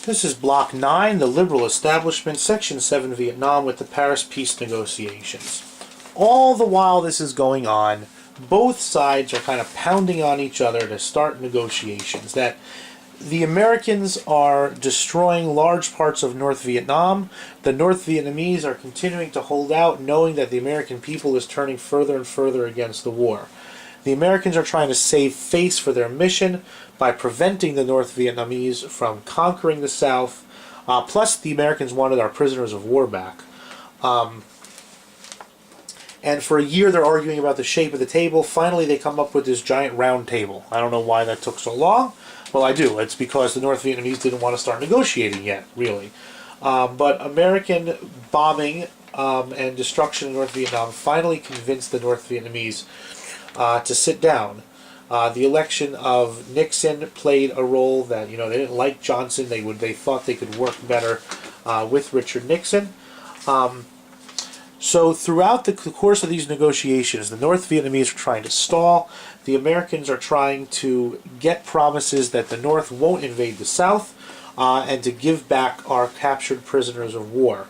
This is Block 9, the Liberal Establishment, Section 7, Vietnam, with the Paris Peace Negotiations. All the while this is going on, both sides are kind of pounding on each other to start negotiations. That the Americans are destroying large parts of North Vietnam. The North Vietnamese are continuing to hold out, knowing that the American people is turning further and further against the war. The Americans are trying to save face for their mission by preventing the North Vietnamese from conquering the South. Plus, the Americans wanted our prisoners of war back. And for a year, they're arguing about the shape of the table. Finally, they come up with this giant round table. I don't know why that took so long. Well, I do. It's because the North Vietnamese didn't want to start negotiating yet, really. But American bombing and destruction in North Vietnam finally convinced the North Vietnamese to sit down. The election of Nixon played a role that, they didn't like Johnson. They thought they could work better with Richard Nixon. So throughout the course of these negotiations, the North Vietnamese are trying to stall. The Americans are trying to get promises that the North won't invade the South and to give back our captured prisoners of war.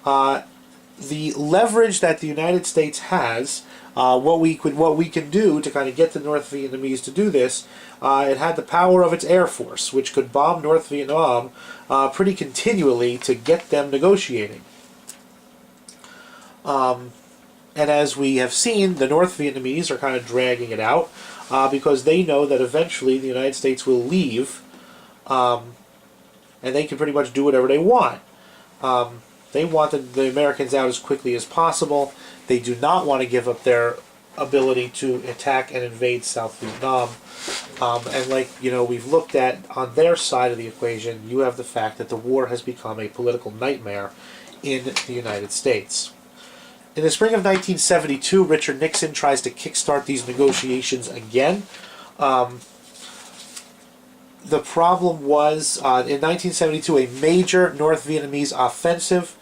The leverage that the United States has, what we can do to kind of get the North Vietnamese to do this, it had the power of its Air Force, which could bomb North Vietnam pretty continually to get them negotiating. And as we have seen, the North Vietnamese are kind of dragging it out because they know that eventually the United States will leave and they can pretty much do whatever they want. They want the Americans out as quickly as possible. They do not want to give up their ability to attack and invade South Vietnam. And like, we've looked at on their side of the equation, you have the fact that the war has become a political nightmare in the United States. In the spring of 1972, Richard Nixon tries to kickstart these negotiations again. The problem was, in 1972, a major North Vietnamese offensive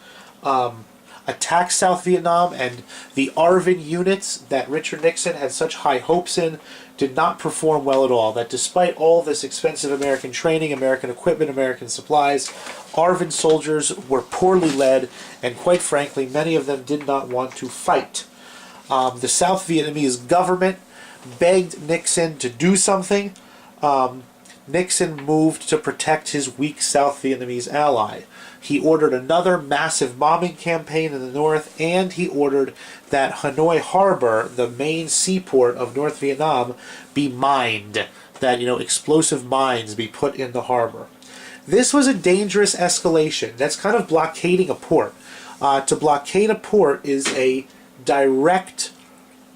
attacked South Vietnam, and the ARVN units that Richard Nixon had such high hopes in did not perform well at all. That despite all this expensive American training, American equipment, American supplies, ARVN soldiers were poorly led, and quite frankly, many of them did not want to fight. The South Vietnamese government begged Nixon to do something. Nixon moved to protect his weak South Vietnamese ally. He ordered another massive bombing campaign in the north, and he ordered that Hanoi Harbor, the main seaport of North Vietnam, be mined. That, explosive mines be put in the harbor. This was a dangerous escalation. That's kind of blockading a port. To blockade a port is a direct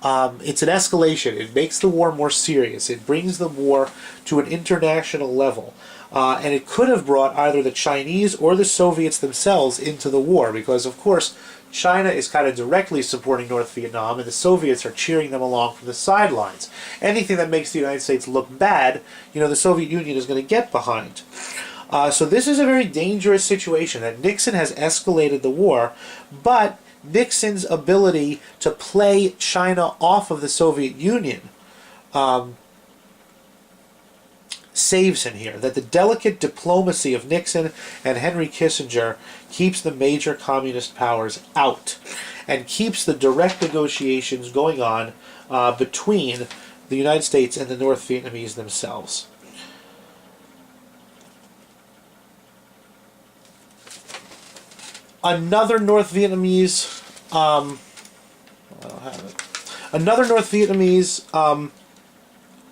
it's an escalation. It makes the war more serious. It brings the war to an international level. And it could have brought either the Chinese or the Soviets themselves into the war because, of course, China is kind of directly supporting North Vietnam and the Soviets are cheering them along from the sidelines. Anything that makes the United States look bad, the Soviet Union is going to get behind. So this is a very dangerous situation that Nixon has escalated the war, but Nixon's ability to play China off of the Soviet Union saves him here. That the delicate diplomacy of Nixon and Henry Kissinger keeps the major communist powers out and keeps the direct negotiations going on between the United States and the North Vietnamese themselves. Another North Vietnamese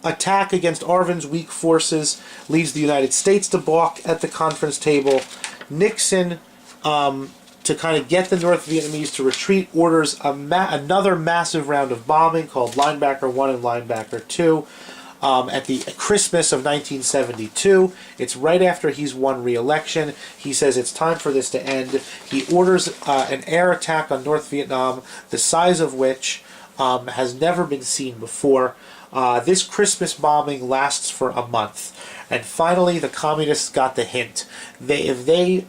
attack against ARVN's weak forces leads the United States to balk at the conference table. Nixon, to kind of get the North Vietnamese to retreat, orders another massive round of bombing called Linebacker 1 and Linebacker 2. At the Christmas of 1972. It's right after he's won re-election. He says it's time for this to end. He orders an air attack on North Vietnam, the size of which has never been seen before. This Christmas bombing lasts for a month. And finally, the communists got the hint. If they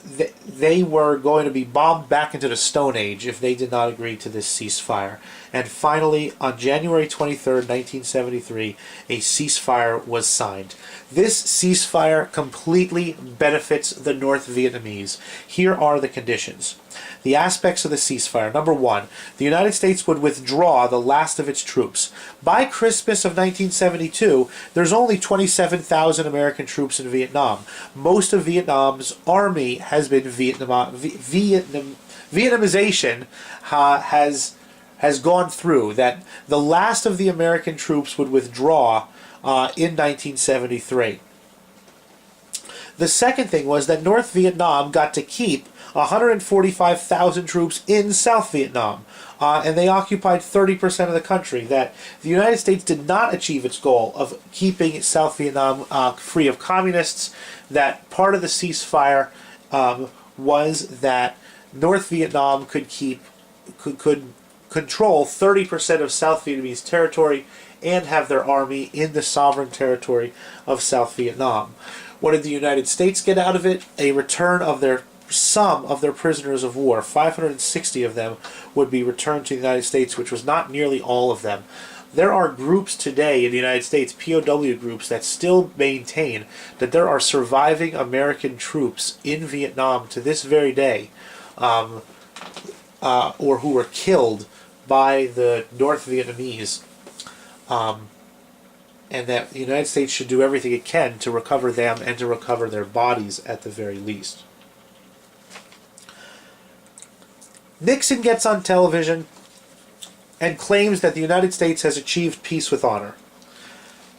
they were going to be bombed back into the Stone Age if they did not agree to this ceasefire. And finally, on January 23rd, 1973, a ceasefire was signed. This ceasefire completely benefits the North Vietnamese. Here are the conditions. The aspects of the ceasefire. Number one, the United States would withdraw the last of its troops. By Christmas of 1972, there's only 27,000 American troops in Vietnam. Most of Vietnam's army has been Vietnamization has gone through. That the last of the American troops would withdraw in 1973. The second thing was that North Vietnam got to keep 145,000 troops in South Vietnam, and they occupied 30% of the country. That the United States did not achieve its goal of keeping South Vietnam free of communists. That part of the ceasefire was that North Vietnam could control 30% of South Vietnamese territory and have their army in the sovereign territory of South Vietnam. What did the United States get out of it? A return of some of their prisoners of war. 560 of them would be returned to the United States, which was not nearly all of them. There are groups today in the United States, POW groups, that still maintain that there are surviving American troops in Vietnam to this very day, or who were killed by the North Vietnamese, and that the United States should do everything it can to recover them and to recover their bodies at the very least. Nixon gets on television and claims that the United States has achieved peace with honor.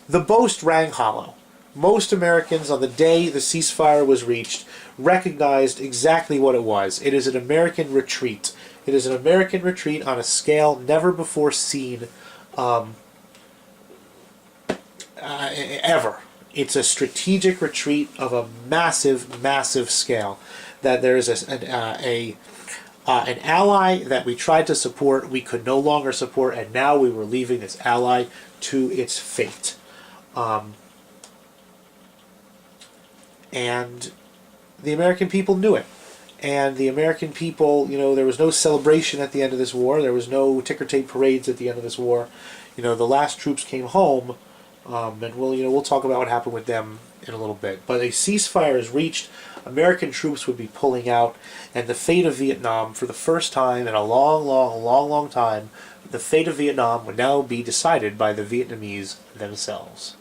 The boast rang hollow. Most Americans, on the day the ceasefire was reached, recognized exactly what it was. It is an American retreat. It is an American retreat on a scale never before seen ever. It's a strategic retreat of a massive, massive scale. That there is an ally that we tried to support, we could no longer support, and now we were leaving this ally to its fate. And the American people knew it. And the American people, there was no celebration at the end of this war. There was no ticker tape parades at the end of this war. The last troops came home, and we'll talk about what happened with them in a little bit. But a ceasefire is reached. American troops would be pulling out, and the fate of Vietnam, for the first time in a long time, the fate of Vietnam would now be decided by the Vietnamese themselves.